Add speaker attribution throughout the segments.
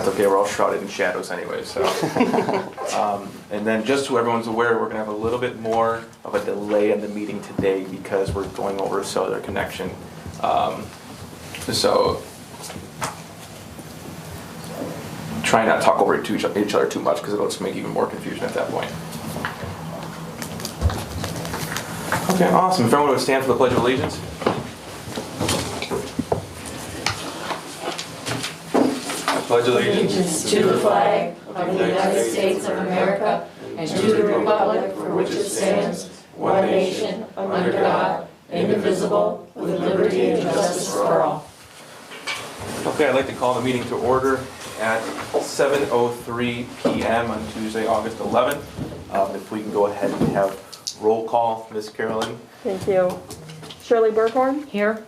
Speaker 1: That's okay, we're all shrouded in shadows anyway, so. And then just so everyone's aware, we're gonna have a little bit more of a delay in the meeting today because we're going over a cellular connection. So try not to talk over each other too much because it'll just make even more confusion at that point. Okay, awesome. If everyone would stand for the Pledge of Allegiance. I pledge allegiance
Speaker 2: to the flag of the United States of America and to the republic for which it stands, one nation, under God, indivisible, with liberty and justice for all.
Speaker 1: Okay, I'd like to call the meeting to order at 7:03 p.m. on Tuesday, August 11th. If we can go ahead and have roll call, Ms. Carolyn.
Speaker 3: Thank you. Shirley Burkhorn.
Speaker 2: Here.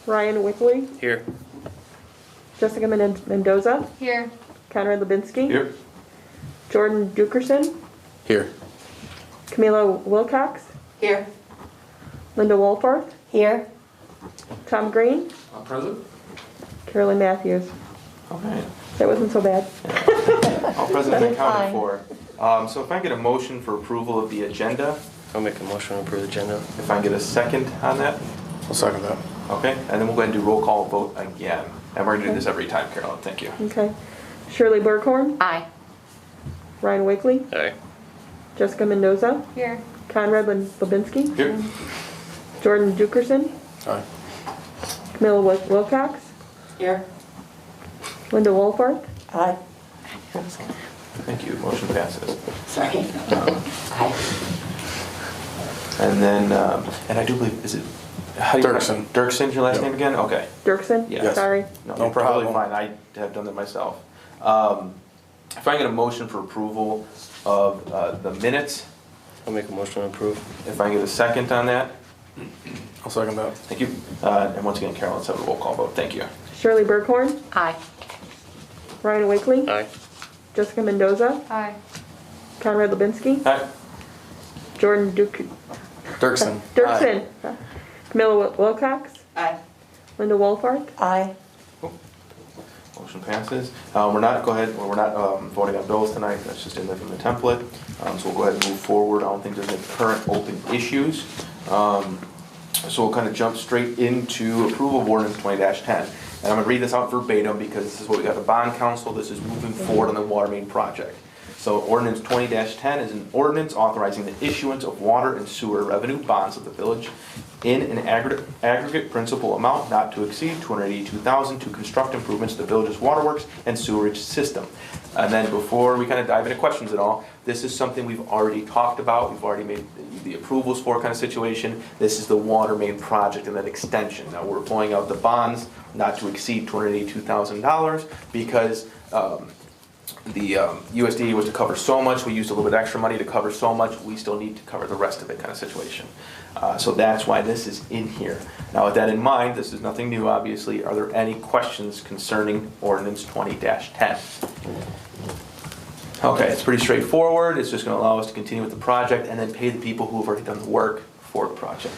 Speaker 3: Ryan Wickley.
Speaker 4: Here.
Speaker 3: Jessica Mendoza.
Speaker 2: Here.
Speaker 3: Conrad Lubinsky.
Speaker 1: Here.
Speaker 3: Jordan Dukerson.
Speaker 4: Here.
Speaker 3: Camila Wilcox.
Speaker 2: Here.
Speaker 3: Linda Wolforth.
Speaker 2: Here.
Speaker 3: Tom Green.
Speaker 1: Present.
Speaker 3: Carolyn Matthews.
Speaker 1: Okay.
Speaker 3: That wasn't so bad.
Speaker 1: All present and accounted for. So if I get a motion for approval of the agenda,
Speaker 4: I'll make a motion to approve the agenda.
Speaker 1: if I get a second on that,
Speaker 4: I'll second that.
Speaker 1: okay, and then we'll go ahead and do roll call vote again. And we're gonna do this every time, Carolyn, thank you.
Speaker 3: Okay. Shirley Burkhorn.
Speaker 2: Aye.
Speaker 3: Ryan Wickley.
Speaker 4: Aye.
Speaker 3: Jessica Mendoza.
Speaker 2: Here.
Speaker 3: Conrad Lubinsky.
Speaker 1: Here.
Speaker 3: Jordan Dukerson.
Speaker 4: Aye.
Speaker 3: Camila Wilcox.
Speaker 2: Here.
Speaker 3: Linda Wolforth.
Speaker 2: Aye.
Speaker 1: Thank you, motion passes.
Speaker 2: Sorry. Aye.
Speaker 1: And then, and I do believe, is it? how do you-
Speaker 4: Dirksen.
Speaker 1: Dirksen's your last
Speaker 4: Yep.
Speaker 1: name again? Okay.
Speaker 3: Dirksen.
Speaker 1: Yes.
Speaker 3: Sorry.
Speaker 1: No
Speaker 4: No
Speaker 1: problem.
Speaker 4: problem.
Speaker 1: Fine, I have done that myself. If I get a motion for approval of the minutes,
Speaker 4: I'll make a motion to approve.
Speaker 1: if I get a second on that,
Speaker 4: I'll second that.
Speaker 1: thank you. And once again, Carolyn, let's have a roll call vote, thank you.
Speaker 3: Shirley Burkhorn.
Speaker 2: Aye.
Speaker 3: Ryan Wickley.
Speaker 4: Aye.
Speaker 3: Jessica Mendoza.
Speaker 2: Aye.
Speaker 3: Conrad Lubinsky.
Speaker 1: Aye.
Speaker 3: Jordan
Speaker 4: Dirksen.
Speaker 3: Dirksen. Camila Wilcox.
Speaker 2: Aye.
Speaker 3: Linda Wolfarth.
Speaker 2: Aye.
Speaker 1: Motion passes. We're not voting on bills tonight, that's just in there from the template. So we'll go ahead and move forward. I don't think there's any current open issues. So we'll kind of jump straight into approval of ordinance 20-10. And I'm gonna read this out verbatim because this is what we got the bond council, this is moving forward on the water main project. So ordinance 20-10 is an ordinance authorizing the issuance of water and sewer revenue bonds of the village in an aggregate principal amount not to exceed $282,000 to construct improvements to the village's waterworks and sewerage system. And then before we kind of dive into questions at all, this is something we've already talked about, we've already made the approvals for kind of situation. This is the water main project and that extension. Now we're pulling out the bonds not to exceed $282,000 because the USDA was to cover so much, we used a little bit extra money to cover so much, we still need to cover the rest of it kind of situation. So that's why this is in here. Now with that in mind, this is nothing new obviously, are there any questions concerning ordinance 20-10? Okay, it's pretty straightforward, it's just going to allow us to continue with the project and then pay the people who have already done the work for the project.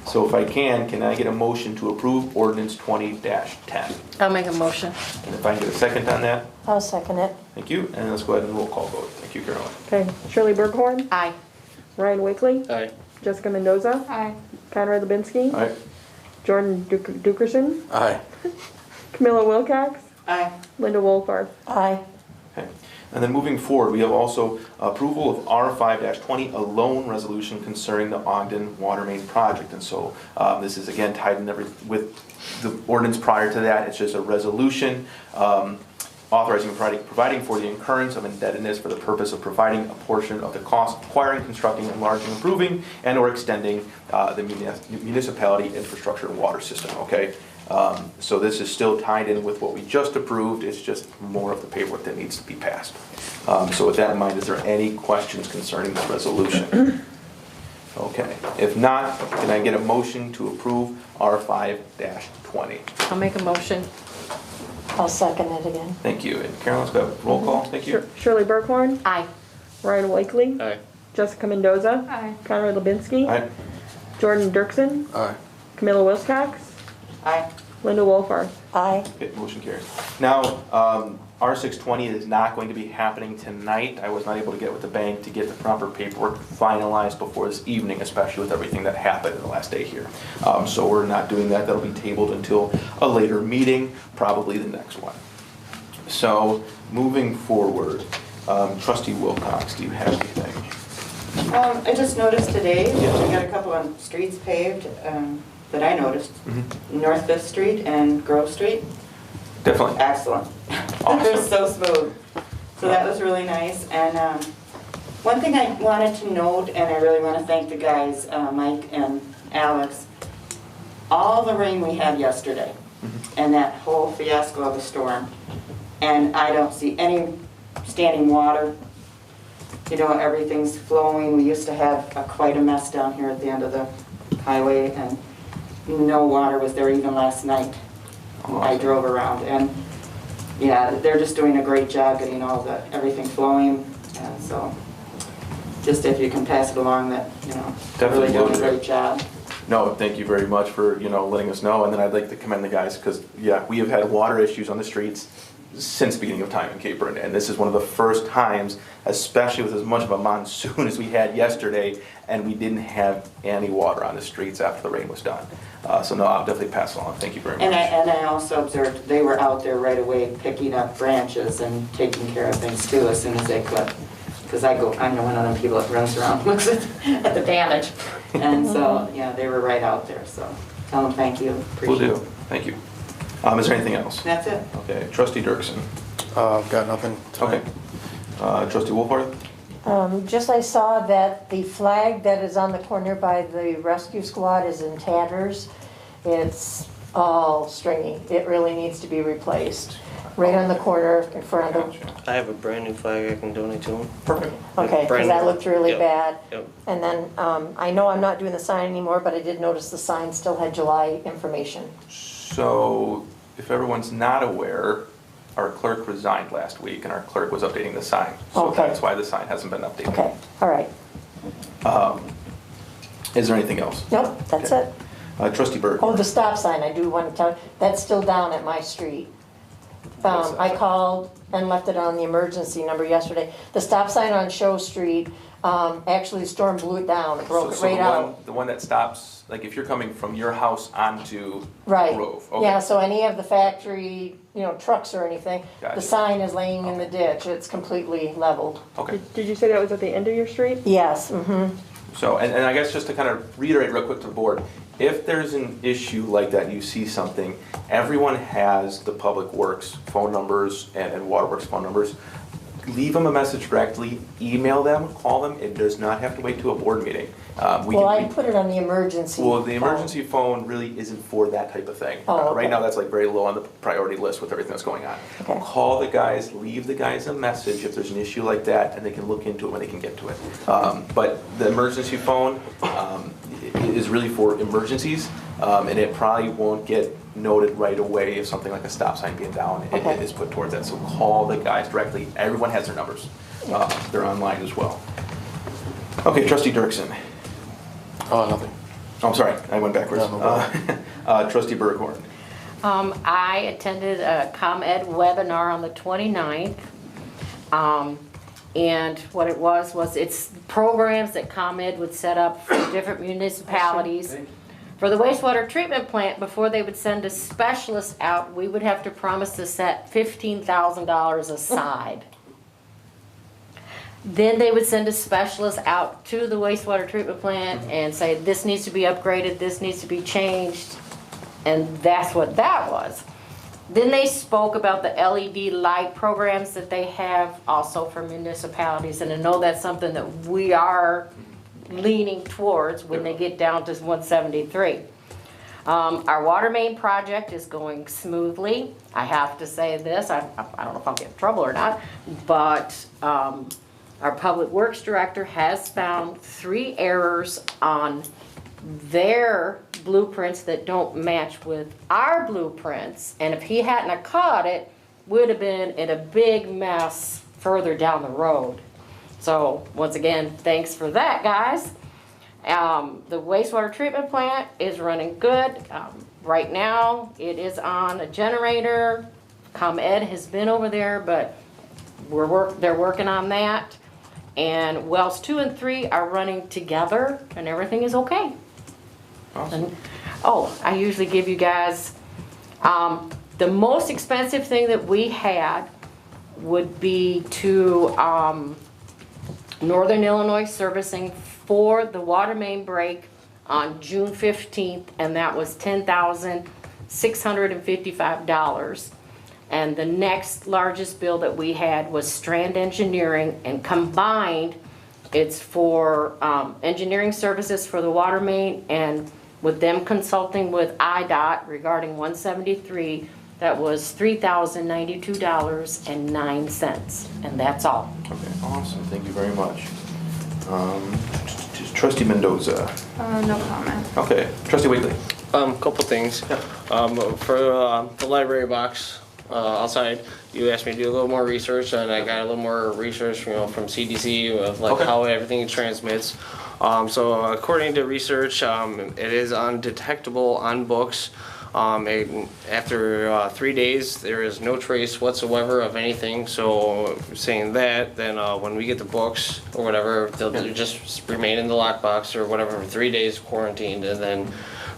Speaker 1: So if I can I get a motion to approve ordinance 20-10?
Speaker 2: I'll make a motion.
Speaker 1: And if I can get a second on that?
Speaker 2: I'll second it.
Speaker 1: Thank you, and let's go ahead and roll call vote. Thank you, Carolyn.
Speaker 3: Okay. Shirley Burkhorn.
Speaker 2: Aye.
Speaker 3: Ryan Wickley.
Speaker 4: Aye.
Speaker 3: Jessica Mendoza.
Speaker 2: Aye.
Speaker 3: Conrad Lubinsky.
Speaker 1: All right.
Speaker 3: Jordan Dukerson.
Speaker 4: Aye.
Speaker 3: Camila Wilcox.
Speaker 2: Aye.
Speaker 3: Linda Wolfarth.
Speaker 2: Aye.
Speaker 1: Okay. And then moving forward, we have also approval of R5-20, a loan resolution concerning the Ogden water main project. And so this is again tied in with the ordinance prior to that. It's just a resolution authorizing providing for the incurrence of indebtedness for the purpose of providing a portion of the cost of acquiring, constructing, enlarging, improving, and or extending the municipality infrastructure and water system, okay? So this is still tied in with what we just approved, it's just more of the paperwork that needs to be passed. So with that in mind, is there any questions concerning this resolution? Okay, if not, can I get a motion to approve R5-20?
Speaker 2: I'll make a motion. I'll second it again.
Speaker 1: Thank you, and Carolyn, let's go roll call, thank you.
Speaker 3: Shirley Burkhorn.
Speaker 2: Aye.
Speaker 3: Ryan Wickley.
Speaker 4: Aye.
Speaker 3: Jessica Mendoza.
Speaker 2: Aye.
Speaker 3: Conrad Lubinsky.
Speaker 1: All right,
Speaker 3: Jordan Dirksen.
Speaker 4: Aye.
Speaker 3: Camila Wilcox.
Speaker 2: Aye.
Speaker 3: Linda Wolfarth.
Speaker 2: Aye.
Speaker 1: okay, motion carries. Now, R620 is not going to be happening tonight. I was not able to get with the bank to get the proper paperwork finalized before this evening, especially with everything that happened in the last day here. So we're not doing that. That'll be tabled until a later meeting, probably the next one. So moving forward, Trustee Wilcox, do you have anything?
Speaker 5: I just noticed today,
Speaker 1: Yes.
Speaker 5: we got a couple of streets paved that I noticed.
Speaker 1: Mm-hmm.
Speaker 5: North Fifth Street and Grove Street.
Speaker 1: Definitely.
Speaker 5: Excellent.
Speaker 1: Awesome.
Speaker 5: They're so smooth. So that was really nice. And one thing I wanted to note, and I really want to thank the guys, Mike and Alex, all the rain we had yesterday and that whole fiasco of a storm. And I don't see any standing water. You know, everything's flowing. We used to have quite a mess down here at the end of the highway, and no water was there even last night. I drove around, and yeah, they're just doing a great job getting everything flowing, and so just if you can pass it along that, you know, they're really doing a great job.
Speaker 1: No, thank you very much for, letting us know. And then I'd like to commend the guys because, yeah, we have had water issues on the streets since the beginning of time in Cape Breton. And this is one of the first times, especially with as much of a monsoon as we had yesterday, and we didn't have any water on the streets after the rain was done. So no, I'll definitely pass it along. Thank you very much.
Speaker 5: And I also observed they were out there right away picking up branches and taking care of things too as soon as they could. Because I'm one of them people that runs around and looks at the damage. And so, yeah, they were right out there, so tell them thank you.
Speaker 1: Will
Speaker 5: Appreciate
Speaker 1: do.
Speaker 5: it.
Speaker 1: Thank you. Is there anything else?
Speaker 5: That's it.
Speaker 1: Okay, Trustee Dirksen.
Speaker 4: Got nothing tonight.
Speaker 1: Okay. Trustee Wolford?
Speaker 2: Just I saw that the flag that is on the corner by the rescue squad is in tatters. It's all stringy. It really needs to be replaced. Right on the corner in front of,
Speaker 4: I have a brand new flag I can donate to them.
Speaker 1: Perfect.
Speaker 2: okay, because
Speaker 4: Brand
Speaker 2: that
Speaker 4: new.
Speaker 2: looked really
Speaker 4: Yep.
Speaker 2: bad.
Speaker 4: Yep.
Speaker 2: And then, I know I'm not doing the sign anymore, but I did notice the sign still had July information.
Speaker 1: So, if everyone's not aware, our clerk resigned last week, and our clerk was updating the sign. So
Speaker 2: Okay.
Speaker 1: that's why the sign hasn't been updated.
Speaker 2: Okay, all right.
Speaker 1: Is there anything else?
Speaker 2: Nope, that's
Speaker 1: Okay.
Speaker 2: it.
Speaker 1: Trustee Berg?
Speaker 2: Oh, the stop sign, I do want to tell, that's still down at my street.
Speaker 1: What's that?
Speaker 2: I called and left it on the emergency number yesterday. The stop sign on Show Street, actually the storm blew it down, it broke it right out.
Speaker 1: The one that stops, like if you're coming from your house onto
Speaker 2: Right,
Speaker 1: Grove? Okay.
Speaker 2: yeah, so any of the factory, trucks or anything,
Speaker 1: Gotcha.
Speaker 2: the sign is laying in the ditch, it's completely leveled.
Speaker 1: Okay.
Speaker 3: Did you say that was at the end of your street?
Speaker 2: Yes, mm-hmm,
Speaker 1: So, and I guess just to kind of reiterate real quick to the board, if there's an issue like that, you see something, everyone has the Public Works phone numbers and Waterworks phone numbers. Leave them a message directly, email them, call them. It does not have to wait to a board meeting.
Speaker 2: well, I put it on the emergency.
Speaker 1: Well, the
Speaker 2: phone.
Speaker 1: emergency phone really isn't for that type of thing.
Speaker 2: Oh,
Speaker 1: Right
Speaker 2: okay.
Speaker 1: now, that's like very low on the priority list with everything that's going on.
Speaker 2: Okay.
Speaker 1: Call the guys, leave the guys a message if there's an issue like that, and they can look into it when they can get to it. But the emergency phone is really for emergencies, and it probably won't get noted right away if something like a stop sign being down
Speaker 2: Okay.
Speaker 1: is put towards that. So call the guys directly. Everyone has their numbers. They're online as well. Okay, Trustee Dirksen.
Speaker 4: Oh, nothing.
Speaker 1: Oh, I'm sorry, I went backwards.
Speaker 4: No, no
Speaker 1: Trustee Berghorn.
Speaker 6: I attended a ComEd webinar on the 29th. And what it was it's programs that ComEd would set up for different municipalities. For the wastewater treatment plant, before they would send a specialist out, we would have to promise to set $15,000 aside. Then they would send a specialist out to the wastewater treatment plant and say, this needs to be upgraded, this needs to be changed, and that's what that was. Then they spoke about the LED light programs that they have also for municipalities, and I know that's something that we are leaning towards when they get down to 173. Our water main project is going smoothly. I have to say this, I don't know if I'll get in trouble or not, but our Public Works Director has found 3 errors on their blueprints that don't match with our blueprints, and if he hadn't have caught it, would have been in a big mess further down the road. So once again, thanks for that, guys. The wastewater treatment plant is running good. Right now, it is on a generator, ComEd has been over there, but they're working on that. And wells 2 and 3 are running together and everything is okay.
Speaker 1: Awesome.
Speaker 6: And, oh, I usually give you guys, the most expensive thing that we had would be to Northern Illinois Servicing for the water main break on June 15th, and that was $10,655. And the next largest bill that we had was Strand Engineering, and combined, it's for engineering services for the water main, and with them consulting with IDOT regarding 173, that was $3,092.09, and that's all.
Speaker 1: Okay, awesome, thank you very much. Trustee Mendoza.
Speaker 3: No comment.
Speaker 1: Okay, Trustee Wakely.
Speaker 4: Couple things.
Speaker 1: Yeah.
Speaker 4: For the library box outside, you asked me to do a little more research, and I got a little more research, from CDC of like
Speaker 1: Okay.
Speaker 4: how everything transmits. So according to research, it is undetectable on books. After 3 days, there is no trace whatsoever of anything. So saying that, then when we get the books or whatever, they'll just remain in the lockbox or whatever for 3 days quarantined, and then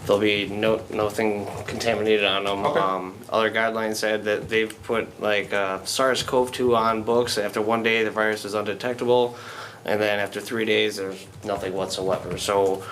Speaker 4: there'll be nothing contaminated on them.
Speaker 1: Okay.
Speaker 4: Other guidelines said that they've put like SARS-CoV-2 on books. After 1 day, the virus is undetectable, and then after 3 days, there's nothing whatsoever. So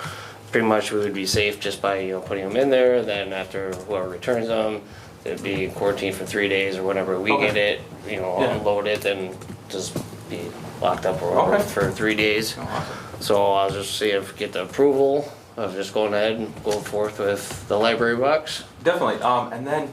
Speaker 4: pretty much we would be safe just by putting them in there. Then after whoever returns them, it'd be quarantined for 3 days or whenever we get it, unload it, then just be locked up or whatever for 3 days.
Speaker 1: Awesome.
Speaker 4: So I'll just see if get the approval of just going ahead and going forth with the library box.
Speaker 1: Definitely, and then,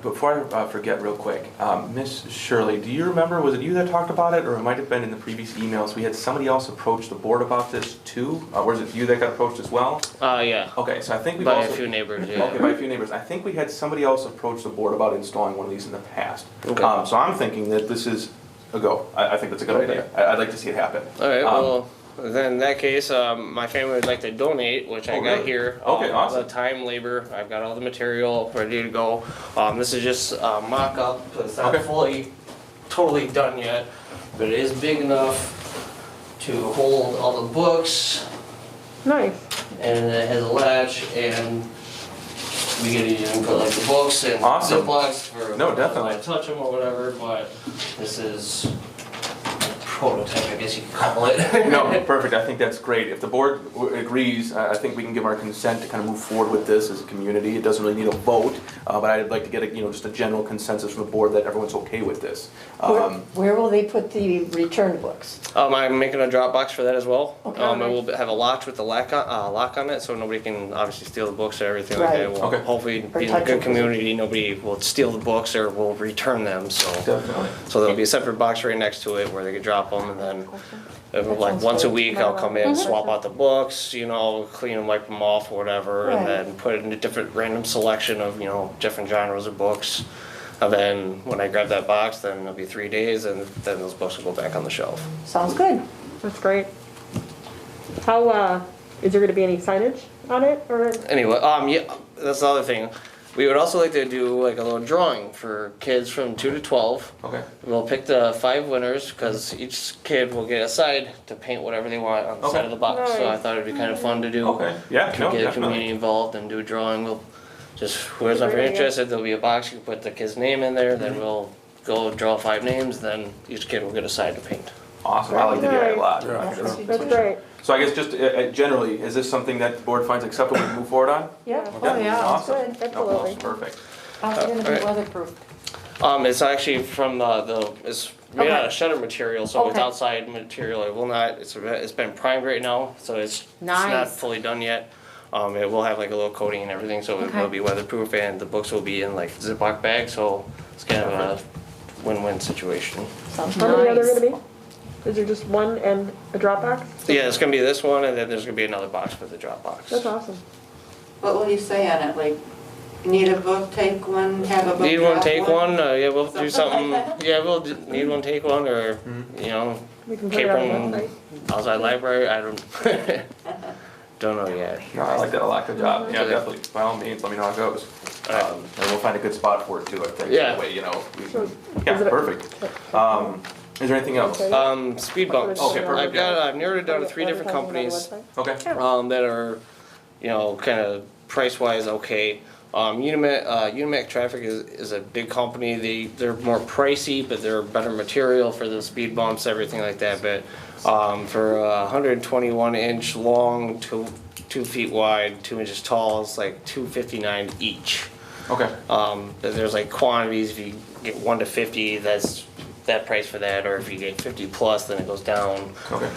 Speaker 1: before I forget real quick, Miss Shirley, do you remember, was it you that talked about it, or it might have been in the previous emails, we had somebody else approach the board about this too? Or was it you that got approached as well?
Speaker 4: Yeah.
Speaker 1: Okay, so I think we've
Speaker 4: By
Speaker 1: also.
Speaker 4: a few neighbors, yeah.
Speaker 1: Okay, by a few neighbors. I think we had somebody else approach the board about installing one of these in the past.
Speaker 4: Okay.
Speaker 1: So I'm thinking that this is a go. I think that's a good
Speaker 4: Okay.
Speaker 1: idea. I'd like to see it happen.
Speaker 4: All right, well, then in that case, my family would like to donate, which I
Speaker 1: Oh,
Speaker 4: got
Speaker 1: really?
Speaker 4: here.
Speaker 1: Okay, awesome.
Speaker 4: The time, labor, I've got all the material ready to go. This is just a mock-up, it's not
Speaker 1: Okay.
Speaker 4: totally done yet, but it is big enough to hold all the books,
Speaker 3: Nice.
Speaker 4: and it has a latch, and we can even put like the books and
Speaker 1: Awesome.
Speaker 4: Ziplocs for
Speaker 1: No, definitely.
Speaker 4: when I touch them or whatever, but this is prototype, I guess you could call it.
Speaker 1: No, perfect. I think that's great. If the board agrees, I think we can give our consent to kind of move forward with this as a community. It doesn't really need a vote, but I'd like to get just a general consensus from the board that everyone's okay with this.
Speaker 2: Where will they put the return books?
Speaker 4: I'm making a Dropbox for that as well.
Speaker 2: Okay.
Speaker 4: It will have a lock with the lock on it, so nobody can obviously steal the books or everything like
Speaker 2: Right.
Speaker 4: that. We'll
Speaker 1: Okay.
Speaker 4: hopefully
Speaker 2: Or
Speaker 4: be in a
Speaker 2: touch
Speaker 4: good
Speaker 2: them.
Speaker 4: community. Nobody will steal the books or will return them. So
Speaker 1: Definitely.
Speaker 4: there'll be a separate box right next to it where they can drop them, and then like
Speaker 2: sounds
Speaker 4: once a
Speaker 2: good.
Speaker 4: week I'll come in, swap out the books, clean them, wipe them off, or whatever,
Speaker 2: Right.
Speaker 4: and then put it in a different random selection of different genres of books. And then when I grab that box, then it'll be 3 days, and then those books will go back on the shelf.
Speaker 2: Sounds good.
Speaker 3: That's great. How, is there gonna be any signage on it, or?
Speaker 4: Anyway, yeah, that's the other thing. We would also like to do like a little drawing for kids from 2 to 12.
Speaker 1: Okay.
Speaker 4: We'll pick the 5 winners because each kid will get a side to paint whatever they want on the side of the box. So I
Speaker 3: Nice.
Speaker 4: thought it'd be kind of fun to do.
Speaker 1: Okay. Yeah,
Speaker 4: To
Speaker 1: no,
Speaker 4: get the
Speaker 1: definitely.
Speaker 4: community involved and do a drawing. We'll just, whoever's not
Speaker 3: Great idea.
Speaker 4: interested, there'll be a box, you can put the kid's name in there, then we'll go draw 5 names, then each kid will get a side to paint.
Speaker 1: Awesome. I like the idea a lot.
Speaker 3: That's great.
Speaker 1: So I guess just generally, is this something that the board finds acceptable to move forward on?
Speaker 2: Yeah.
Speaker 1: Okay.
Speaker 6: Oh, yeah.
Speaker 1: Awesome.
Speaker 2: Good.
Speaker 1: No,
Speaker 3: Absolutely.
Speaker 1: awesome. Perfect.
Speaker 6: How's it gonna be
Speaker 4: Alright.
Speaker 6: weatherproof?
Speaker 4: It's actually from it's made out of shutter material, so it's
Speaker 6: Okay.
Speaker 4: outside material. It will not, it's been primed right now, so it's not
Speaker 6: Nice.
Speaker 4: fully done yet. It will have like a little coating and everything, so it
Speaker 6: Okay.
Speaker 4: will be weatherproof, and the books will be in like Ziploc bags, so it's kind of a win-win situation.
Speaker 2: Sounds
Speaker 3: How many are there
Speaker 6: Nice.
Speaker 3: gonna be? Is there just one and a drop box?
Speaker 4: Yeah, it's gonna be this one, and then there's gonna be another box for the drop box.
Speaker 3: That's awesome.
Speaker 5: What will you say on it, like, need a book, take one, have a book,
Speaker 4: Need one,
Speaker 5: drop
Speaker 4: take one, yeah, we'll do
Speaker 5: Something like
Speaker 4: something,
Speaker 5: that?
Speaker 4: yeah, need one, take one, or,
Speaker 3: We can put it on the
Speaker 4: Capron
Speaker 3: website.
Speaker 4: outside library, I don't, don't know yet.
Speaker 1: No, I like that a lot. Good job. Yeah,
Speaker 4: Okay.
Speaker 1: definitely. By all means, let me know how it goes. And we'll find a good spot for it too, I think.
Speaker 4: Yeah.
Speaker 1: That way, you know,
Speaker 3: So,
Speaker 1: yeah,
Speaker 3: is it-
Speaker 1: perfect. Is there anything else?
Speaker 4: Speed bumps.
Speaker 1: Okay, perfect.
Speaker 4: I've narrowed it down to 3 different companies,
Speaker 1: Okay.
Speaker 4: that are, you know, kind of price-wise okay. Unimac Traffic is a big company. They're more pricey, but they're better material for the speed bumps, everything like that. But for 121 inch long, 2 feet wide, 2 inches tall, it's like $259 each.
Speaker 1: Okay.
Speaker 4: But there's like quantities. If you get 1 to 50, that's that price for that. Or if you get 50 plus, then it goes down.
Speaker 1: Okay.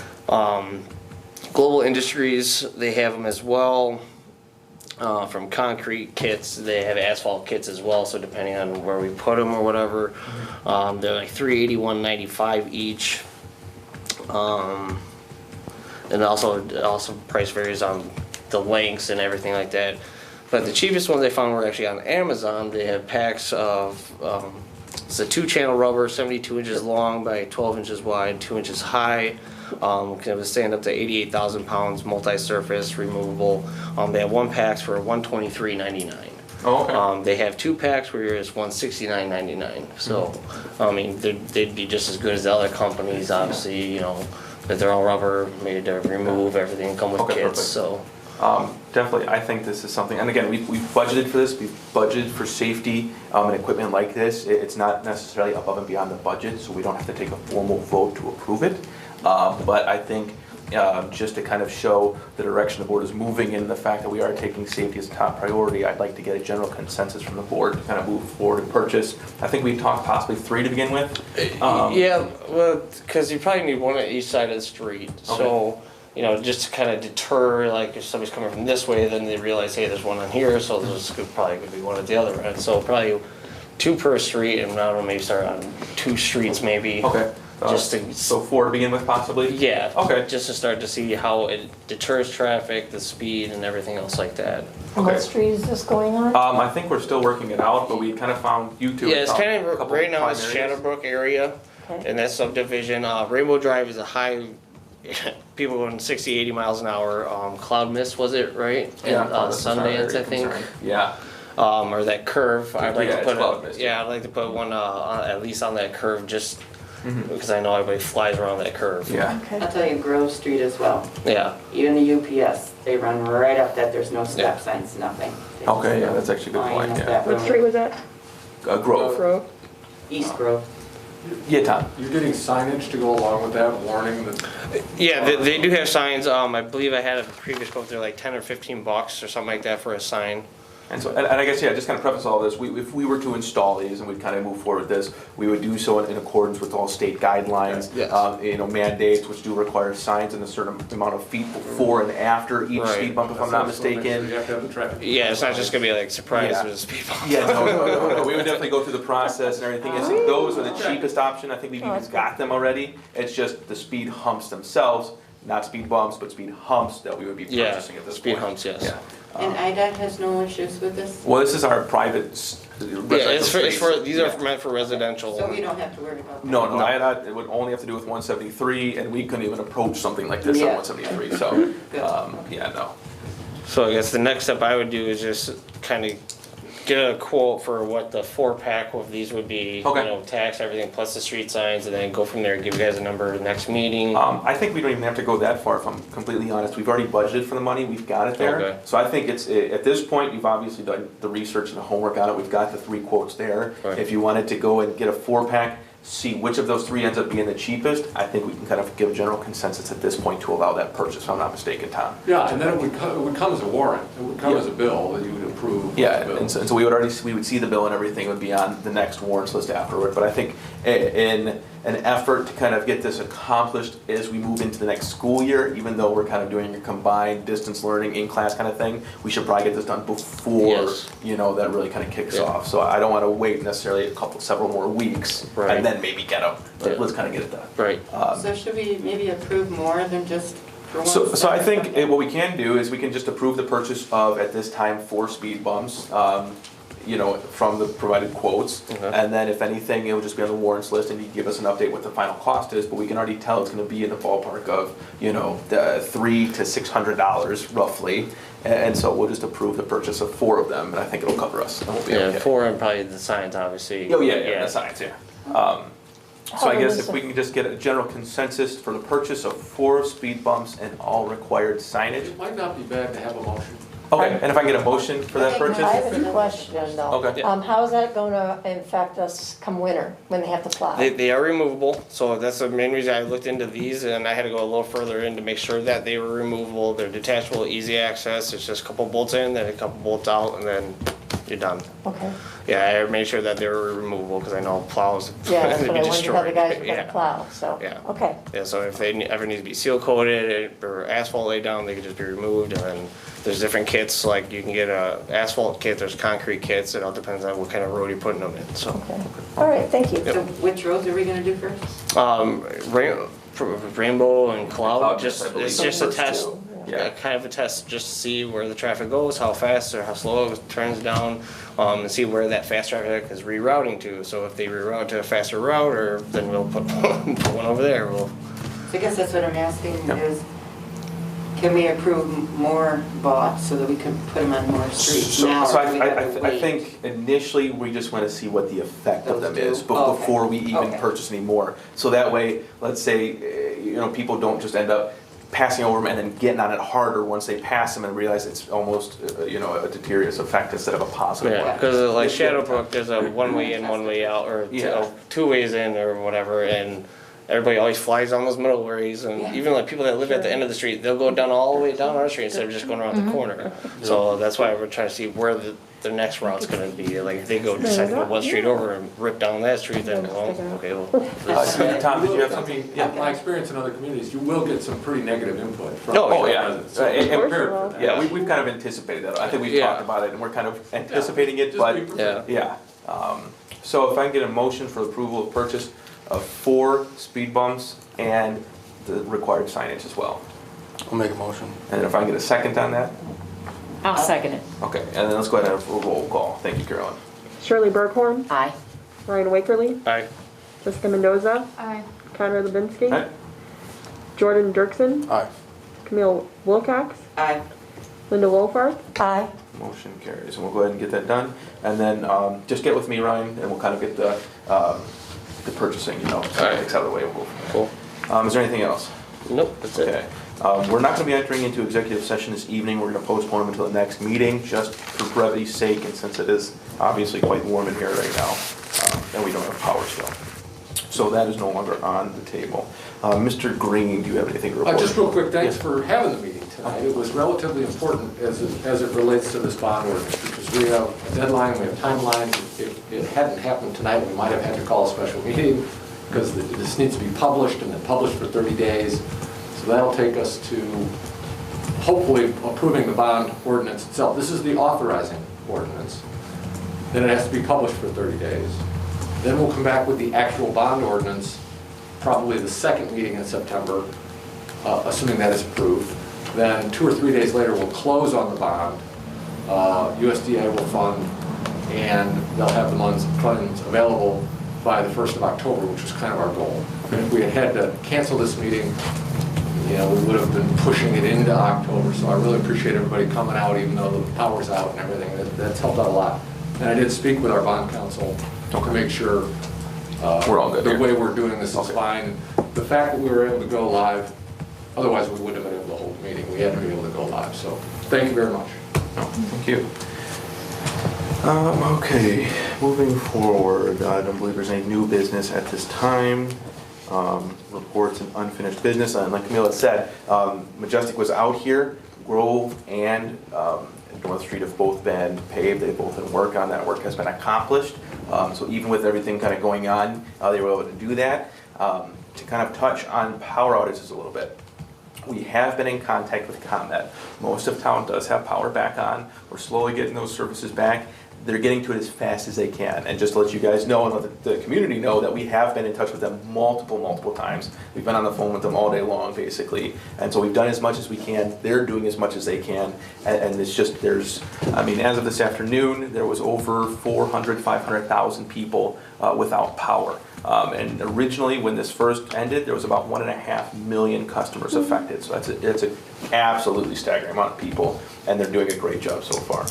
Speaker 4: Global Industries, they have them as well. From concrete kits, they have asphalt kits as well. So depending on where we put them or whatever, they're like $381.95 each. And also price varies on the lengths and everything like that. But the cheapest ones I found were actually on Amazon. They have packs of it's a 2-channel rubber, 72 inches long by 12 inches wide, 2 inches high. Can withstand up to 88,000 pounds, multi-surface, removable. They have 1 packs for $123.99.
Speaker 1: Oh, okay.
Speaker 4: They have 2 packs where it's $169.99. So, I mean, they'd be just as good as the other companies, obviously, you know, that they're all rubber, made to remove everything, come with
Speaker 1: Okay,
Speaker 4: kits,
Speaker 1: perfect.
Speaker 4: so.
Speaker 1: Definitely, I think this is something, and again, we've budgeted for this, we've budgeted for safety and equipment like this. It's not necessarily above and beyond the budget, so we don't have to take a formal vote to approve it. But I think just to kind of show the direction the board is moving in, the fact that we are taking safety as a top priority, I'd like to get a general consensus from the board to kind of move forward and purchase. I think we talked possibly 3 to begin with.
Speaker 4: Yeah, well, because you probably need one at each side of the street. So, you know, just to kind of deter, like if somebody's coming from this way, then they realize, hey, there's one on here, so there's probably going to be one at the other end. So probably 2 per street, and I don't know, maybe start on 2 streets maybe.
Speaker 1: Okay.
Speaker 4: Just to,
Speaker 1: So 4 to begin with possibly?
Speaker 4: yeah.
Speaker 1: Okay.
Speaker 4: Just to start to see how it deters traffic, the speed, and everything else like that.
Speaker 1: Okay.
Speaker 2: What street is this going on?
Speaker 1: I think we're still working it out, but we kind of found you two.
Speaker 4: Yeah, it's
Speaker 1: found
Speaker 4: kind
Speaker 1: a
Speaker 4: of,
Speaker 1: couple
Speaker 4: right now it's
Speaker 1: prime areas.
Speaker 4: Shadowbrook area,
Speaker 2: Okay.
Speaker 4: and that subdivision. Rainbow Drive is a high, people going 60, 80 miles an hour. Cloud Mist, was it, right?
Speaker 1: Yeah,
Speaker 4: And
Speaker 1: Cloud Mist is our
Speaker 4: Sundance,
Speaker 1: area
Speaker 4: I think.
Speaker 1: concern. Yeah.
Speaker 4: Or that curve. I'd like
Speaker 1: Yeah,
Speaker 4: to
Speaker 1: it's
Speaker 4: put
Speaker 1: Cloud Mist,
Speaker 4: yeah, I'd like to put one at least on that curve, just because I know everybody flies around that curve.
Speaker 1: Yeah.
Speaker 2: Okay.
Speaker 5: I'll tell you, Grove Street as well.
Speaker 4: Yeah.
Speaker 5: Even the UPS, they run right up that, there's no
Speaker 4: Yeah.
Speaker 5: stop signs, nothing. They
Speaker 1: Okay,
Speaker 5: just
Speaker 1: yeah, that's actually a good
Speaker 5: line
Speaker 1: point,
Speaker 5: up
Speaker 1: yeah.
Speaker 5: that
Speaker 3: What
Speaker 5: road.
Speaker 3: street was that?
Speaker 1: Grove.
Speaker 3: Grove?
Speaker 5: East Grove.
Speaker 1: Yeah, Tom.
Speaker 7: You're getting signage to go along with that, warning that,
Speaker 4: Yeah, they do have signs. I believe I had a previous quote. They're like $10 or $15 or something like that for a sign.
Speaker 1: And so, and I guess, yeah, just kind of preface all this, if we were to install these and we'd kind of move forward with this, we would do so in accordance with all state guidelines.
Speaker 4: Yes.
Speaker 1: You know, mandates, which do require signs in a certain amount of feet before and after each
Speaker 4: Right.
Speaker 1: speed bump, if I'm not
Speaker 7: so make sure
Speaker 1: mistaken.
Speaker 7: you have to have the traffic.
Speaker 4: Yeah, it's not just gonna be like surprise
Speaker 1: Yeah.
Speaker 4: there's a speed bump.
Speaker 1: Yeah, no, we would definitely go through the process and everything. It's, those are the cheapest option, I think we've even got them already. It's just the speed humps themselves, not speed bumps, but speed humps that we would be
Speaker 4: Yeah,
Speaker 1: purchasing at this
Speaker 4: speed
Speaker 1: point.
Speaker 4: humps, yes.
Speaker 1: Yeah.
Speaker 5: And IDOT has no issues with this?
Speaker 1: Well, this is our private
Speaker 4: Yeah,
Speaker 1: residential
Speaker 4: it's for
Speaker 1: space.
Speaker 4: these
Speaker 1: Yeah.
Speaker 4: are meant for residential.
Speaker 5: So we don't have to worry about that?
Speaker 1: No,
Speaker 4: No.
Speaker 1: it would only have to do with 173, and we couldn't even approach something like this on
Speaker 5: Yeah.
Speaker 1: 173, so,
Speaker 5: Good.
Speaker 1: yeah, no.
Speaker 4: So I guess the next step I would do is just kind of get a quote for what the 4-pack of these would be.
Speaker 1: Okay.
Speaker 4: You know, tax everything plus the street signs, and then go from there. Give you guys a number next meeting.
Speaker 1: I think we don't even have to go that far, if I'm completely honest. We've already budgeted for the money, we've got it there.
Speaker 4: Okay.
Speaker 1: So I think it's, at this point, you've obviously done the research and the homework on it, we've got the 3 quotes there.
Speaker 4: Right.
Speaker 1: If you wanted to go and get a 4-pack, see which of those 3 ends up being the cheapest, I think we can kind of give a general consensus at this point to allow that purchase, if I'm not mistaken, Tom.
Speaker 7: Yeah, and then it would come as a warrant, it would come
Speaker 1: Yeah.
Speaker 7: as a bill that you would approve.
Speaker 1: Yeah,
Speaker 7: as a bill.
Speaker 1: and so we would see the bill and everything would be on the next warrants list afterward. But I think in an effort to kind of get this accomplished as we move into the next school year, even though we're kind of doing a combined distance learning in-class kind of thing, we should probably get this done before,
Speaker 4: Yes.
Speaker 1: you know, that really kind of kicks
Speaker 4: Yeah.
Speaker 1: off. So I don't want to wait necessarily several more weeks
Speaker 4: Right.
Speaker 1: and then maybe get them.
Speaker 4: Yeah.
Speaker 1: Let's kind of get it done.
Speaker 4: Right.
Speaker 5: So should we maybe approve more than just for one?
Speaker 1: So I
Speaker 5: step?
Speaker 1: think what we can do is we can just approve the purchase of, at this time, 4 speed bumps. you know, from the provided quotes. And then if anything, it would just be on the warrants list and he'd give us an update what the final cost is, but we can already tell it's gonna be in the ballpark of, you know, $300 to $600 roughly. And so we'll just approve the purchase of 4 of them, and I think it'll cover us, and we'll be
Speaker 4: Yeah,
Speaker 1: okay.
Speaker 4: 4 and probably the signs, obviously.
Speaker 1: Oh, yeah, the signs, yeah. So I guess if we can just get a general consensus for the purchase of 4 speed bumps and all required signage.
Speaker 7: It might not be bad to have a motion.
Speaker 1: Okay, and if I get a motion for that purchase?
Speaker 2: I have a question though.
Speaker 1: Okay.
Speaker 2: How is that gonna affect us come winter, when they have to plow?
Speaker 4: They are removable, so that's the main reason I looked into these, and I had to go a little further in to make sure that they were removable. They're detachable, easy access, it's just a couple bolts in, then a couple bolts out, and then you're done.
Speaker 2: Okay,
Speaker 4: Yeah, I made sure that they were removable, because I know plows
Speaker 2: yeah, that's
Speaker 4: would
Speaker 2: what
Speaker 4: be
Speaker 2: I wondered how the
Speaker 4: destroyed.
Speaker 2: guys are gonna
Speaker 4: Yeah.
Speaker 2: plow, so,
Speaker 4: Yeah.
Speaker 2: okay.
Speaker 4: Yeah, so if they ever need to be seal coated or asphalt laid down, they could just be removed, and then there's different kits, like you can get a asphalt kit, there's concrete kits, it all depends on what kind of road you're putting them in, so.
Speaker 2: Okay, all right, thank you.
Speaker 5: So which roads are we gonna do first?
Speaker 4: Rainbow and Cloud,
Speaker 1: Cloud,
Speaker 4: just,
Speaker 1: I believe,
Speaker 4: it's just a
Speaker 1: first
Speaker 4: test,
Speaker 1: two. Yeah.
Speaker 4: kind of a test, just to see where the traffic goes, how fast or how slow it turns down, and see where that fast traffic is rerouting to. So if they reroute to a faster route, or then we'll put put one over there,
Speaker 5: So I guess that's what I'm asking
Speaker 1: Yeah.
Speaker 5: is, can we approve more bots so that we can put them on more streets
Speaker 1: So
Speaker 5: now?
Speaker 1: so
Speaker 5: or do we have to
Speaker 1: I
Speaker 5: wait?
Speaker 1: think initially, we just wanna see what the effect of them
Speaker 5: Those
Speaker 1: is
Speaker 5: do? Okay.
Speaker 1: before we even
Speaker 5: Okay.
Speaker 1: purchase any more. So that way, let's say, you know, people don't just end up passing over them and then getting on it harder once they pass them and realize it's almost, you know, a deleterious effect instead of a positive
Speaker 4: yeah,
Speaker 1: one.
Speaker 4: because like
Speaker 1: Yeah.
Speaker 4: Shadowbrook, there's a one way in, one way out, or
Speaker 1: Yeah.
Speaker 4: 2 ways in, or whatever, and everybody always flies down those middle ways, and
Speaker 5: Yeah.
Speaker 4: even like people that live at the end of the street, they'll go down all the way down our street instead of just going around the corner. So that's why we're trying to see where the next route's gonna be. Like if they go decide to go one street over and rip down that street, then well, okay, well.
Speaker 1: Tom, did you have something?
Speaker 7: Yeah, my experience in other communities, you will get some pretty negative input from
Speaker 1: Oh, yeah.
Speaker 7: residents. So
Speaker 1: And-
Speaker 7: be
Speaker 1: and-
Speaker 7: prepared for that.
Speaker 1: Yeah, we've kind of anticipated that. I think we've
Speaker 4: Yeah.
Speaker 1: talked about it and we're kind of anticipating it,
Speaker 7: Just
Speaker 1: but.
Speaker 7: be prepared.
Speaker 4: Yeah.
Speaker 1: Yeah, so if I can get a motion for approval of purchase of 4 speed bumps and the required signage as well.
Speaker 8: I'll make a motion.
Speaker 1: And if I can get a second on that,
Speaker 6: I'll second it.
Speaker 1: okay, and then let's go ahead and have a roll call. Thank you, Carolyn.
Speaker 3: Shirley Burkhorn,
Speaker 6: Aye.
Speaker 3: Ryan Wakerly,
Speaker 4: Aye.
Speaker 3: Jessica Mendoza,
Speaker 2: Aye.
Speaker 3: Conrad Levinsky,
Speaker 1: Right?
Speaker 3: Jordan Dirksen,
Speaker 8: Aye.
Speaker 3: Camille Wilcox,
Speaker 5: Aye.
Speaker 3: Linda Wolfarth,
Speaker 2: Aye.
Speaker 1: Motion carries, and we'll go ahead and get that done. And then, just get with me, Ryan, and we'll kind of get the purchasing, you know,
Speaker 4: right.
Speaker 1: things out of the way, we'll go from
Speaker 4: Cool.
Speaker 1: there. Is there anything else?
Speaker 4: Nope, that's it.
Speaker 1: Okay. We're not gonna be entering into executive session this evening, we're gonna postpone them until the next meeting, just for brevity's sake, and since it is obviously quite warm in here right now, and we don't have power still. So that is no longer on the table. Mr. Green, do you have anything to report?
Speaker 7: Just real quick, thanks
Speaker 1: Yes.
Speaker 7: for having the meeting tonight. It was relatively important as it relates to this bond ordinance, because we have a deadline, we have timelines. If it hadn't happened tonight, we might have had to call a special meeting, because this needs to be published and then published for 30 days. So that'll take us to hopefully approving the bond ordinance itself. This is the authorizing ordinance. Then it has to be published for 30 days. Then we'll come back with the actual bond ordinance, probably the second meeting in September, assuming that is approved. Then 2 or 3 days later, we'll close on the bond. USDA will fund, and they'll have the funds available by the 1st of October, which was kind of our goal. And if we had had to cancel this meeting, you know, we would have been pushing it into October. So I really appreciate everybody coming out, even though the power's out and everything. That's helped out a lot. And I did speak with our bond counsel to make sure
Speaker 1: We're all good
Speaker 7: the
Speaker 1: here.
Speaker 7: way we're doing this is
Speaker 1: Okay.
Speaker 7: fine. The fact that we were able to go live, otherwise we wouldn't have been able to hold the meeting. We had to be able to go live. So thank you very much.
Speaker 1: No, thank you. Okay, moving forward, I don't believe there's any new business at this time. Reports and unfinished business, and like Camila said, Majestic was out here, Grove and North Street have both been paved, they've both been work on, that work has been accomplished. So even with everything kind of going on, they were able to do that. To kind of touch on power outages a little bit. We have been in contact with ComEd. Most of town does have power back on. We're slowly getting those services back. they're getting to it as fast as they can. And just to let you guys know and let the community know that we have been in touch with them multiple times. We've been on the phone with them all day long, basically. And so we've done as much as we can. They're doing as much as they can. And it's just, I mean, as of this afternoon, there was over 500,000 people without power. And originally, when this first ended, there was about 1.5 million customers affected. So it's an absolutely staggering amount of people, and they're doing a great job so far.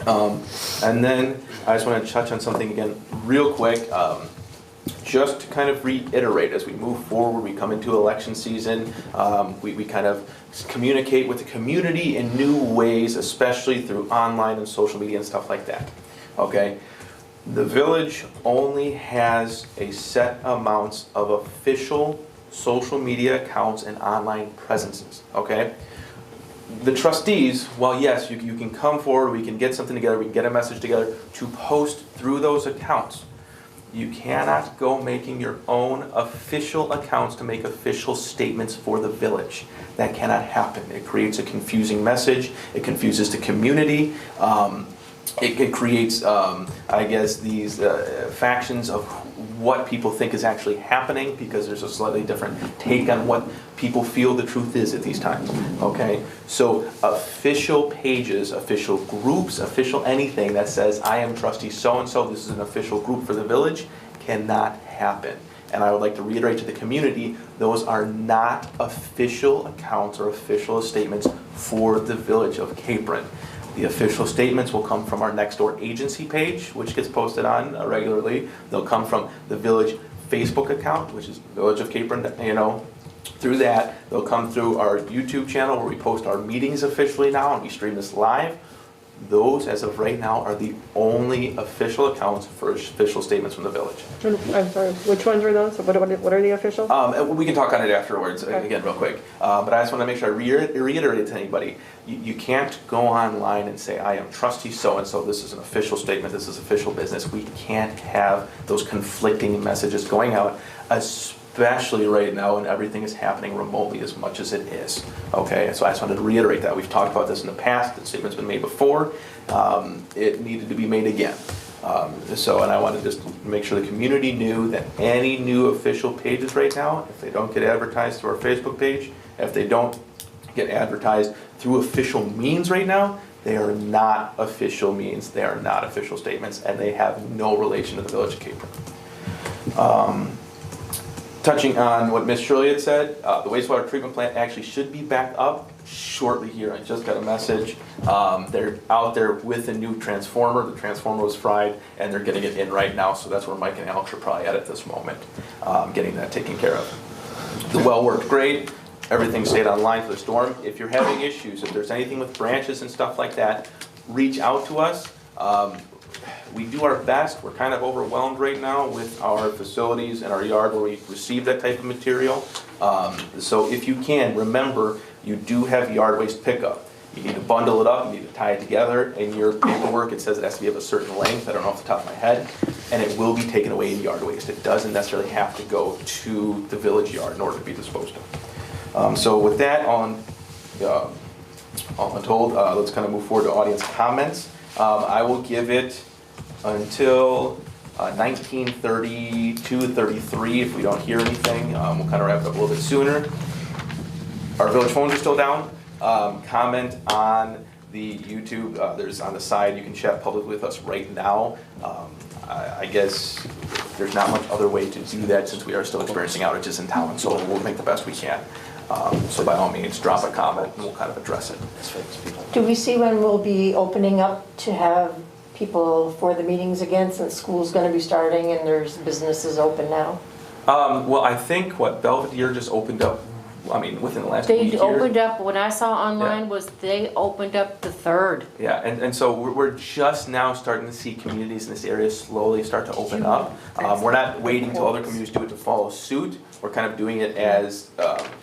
Speaker 1: And then I just want to touch on something again real quick, just to kind of reiterate as we move forward, we come into election season, we kind of communicate with the community in new ways, especially through online and social media and stuff like that, okay? The village only has a set amounts of official social media accounts and online presences, okay? The trustees, well, yes, you can come forward, we can get something together, we can get a message together to post through those accounts. You cannot go making your own official accounts to make official statements for the village. That cannot happen. It creates a confusing message, it confuses the community, it creates, I guess, these factions of what people think is actually happening, because there's a slightly different take on what people feel the truth is at these times, okay? So official pages, official groups, official anything that says, I am trustee so-and-so, this is an official group for the village, cannot happen. And I would like to reiterate to the community, those are not official accounts or official statements for the village of Capron. The official statements will come from our next door agency page, which gets posted on regularly. They'll come from the village Facebook account, which is Village of Capron, you know. Through that, they'll come through our YouTube channel where we post our meetings officially now and we stream this live. Those, as of right now, are the only official accounts for official statements from the village.
Speaker 3: I'm sorry, which ones are those? What are the official?
Speaker 1: We can talk on it afterwards, again, real quick. But I just want to make sure I reiterate it to anybody. You can't go online and say, I am trustee so-and-so, this is an official statement, this is official business. We can't have those conflicting messages going out, especially right now when everything is happening remotely as much as it is. Okay, so I just wanted to reiterate that. We've talked about this in the past, the statement's been made before, it needed to be made again. And I wanted just to make sure the community knew that any new official pages right now, if they don't get advertised through our Facebook page, if they don't get advertised through official means right now, they are not official means, they are not official statements, and they have no relation to the Village of Capron. Touching on what Ms. Shirley had said, the wastewater treatment plant actually should be back up shortly here. I just got a message. They're out there with a new transformer. The transformer was fried, and they're getting it in right now, so that's where Mike and Alex are probably at this moment, getting that taken care of. The well worked great. Everything stayed online for the storm. If you're having issues, if there's anything with branches and stuff like that, reach out to us. We do our best. We're kind of overwhelmed right now with our facilities and our yard where we receive that type of material. So if you can, remember, you do have yard waste pickup. You need to bundle it up, you need to tie it together. In your paperwork, it says it has to be of a certain length, I don't know off the top of my head, and it will be taken away in yard waste. It doesn't necessarily have to go to the village yard in order to be disposed of. So with that all untold, let's kind of move forward to audience comments. I will give it until 19:32, 33. If we don't hear anything, we'll kind of wrap it up a little bit sooner. Our village phones are still down. Comment on the YouTube. There's on the side, you can chat publicly with us right now. I guess there's not much other way to do that since we are still experiencing outages in town, so we'll make the best we can. So by all means, drop a comment and we'll kind of address it.
Speaker 2: Do we see when we'll be opening up to have people for the meetings again, since school's gonna be starting and there's businesses open now?
Speaker 1: Well, I think Belvedere just opened up, I mean, within the last week
Speaker 6: They
Speaker 1: here.
Speaker 6: opened up, what I saw online
Speaker 1: Yeah.
Speaker 6: was they opened up the 3rd.
Speaker 1: Yeah, and so we're just now starting to see communities in this area slowly start to open up. We're not waiting till other communities do it to follow suit. We're kind of doing it as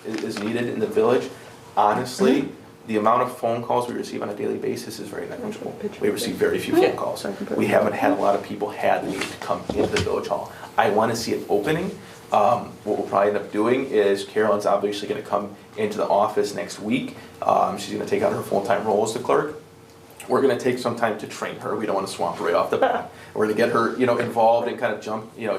Speaker 1: is needed in the village. Honestly, the amount of phone calls we receive on a daily basis is very negligible. We receive very few phone calls. We haven't had a lot of people had the need to come into the village hall. I want to see it opening. What we'll probably end up doing is Carolyn's obviously going to come into the office next week. She's going to take on her full-time role as the clerk. We're gonna take some time to train her. We don't wanna swamp her right off the bat. We're gonna get her, involved and kind of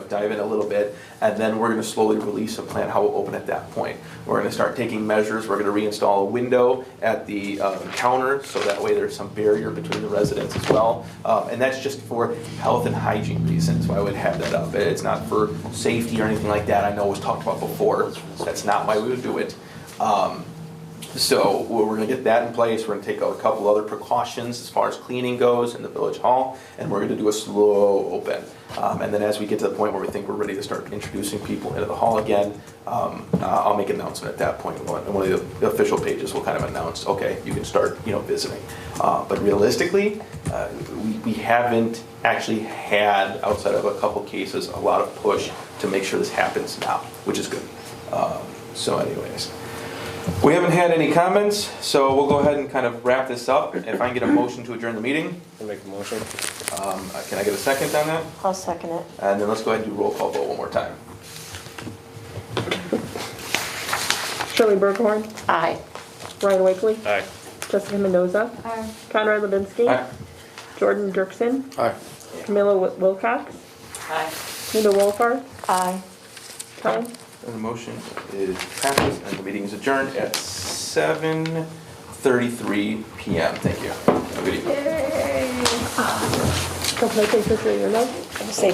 Speaker 1: dive in a little bit, and then we're gonna slowly release a plan how we'll open at that point. We're gonna start taking measures. We're gonna reinstall a window at the counter, so that way there's some barrier between the residents as well. And that's just for health and hygiene reasons, why I would have that up. It's not for safety or anything like that. I know it was talked about before. That's not why we would do it. So we're gonna get that in place. We're gonna take a couple other precautions as far as cleaning goes in the village hall, and we're gonna do a slow open. And then as we get to the point where we think we're ready to start introducing people into the hall again, I'll make an announcement at that point. One of the official pages will kind of announce, okay, you can start, visiting. But realistically, we haven't actually had, outside of a couple cases, a lot of push to make sure this happens now, which is good. So anyways. We haven't had any comments, so we'll go ahead and kind of wrap this up. If I can get a motion to adjourn the meeting.
Speaker 4: I'll make a motion.
Speaker 1: Can I get a second on that?
Speaker 6: I'll second it.
Speaker 1: And then let's go ahead and do roll call vote one more time.
Speaker 3: Shirley Berghorn,
Speaker 6: Aye.
Speaker 3: Ryan Wakely,
Speaker 4: Aye.
Speaker 3: Jessica Mendoza,
Speaker 6: Aye.
Speaker 3: Conrad Levinsky,
Speaker 1: Aye.
Speaker 3: Jordan Dirksen,
Speaker 7: Aye.
Speaker 3: Camilla Wilcox,
Speaker 5: Aye.
Speaker 3: Nina Wolfart,
Speaker 6: Aye.
Speaker 3: Tom.
Speaker 1: And the motion is passes, and the meeting is adjourned at 7:33 p.m. Thank you. Have a good evening.
Speaker 3: Don't play pictures for your notes.
Speaker 6: Say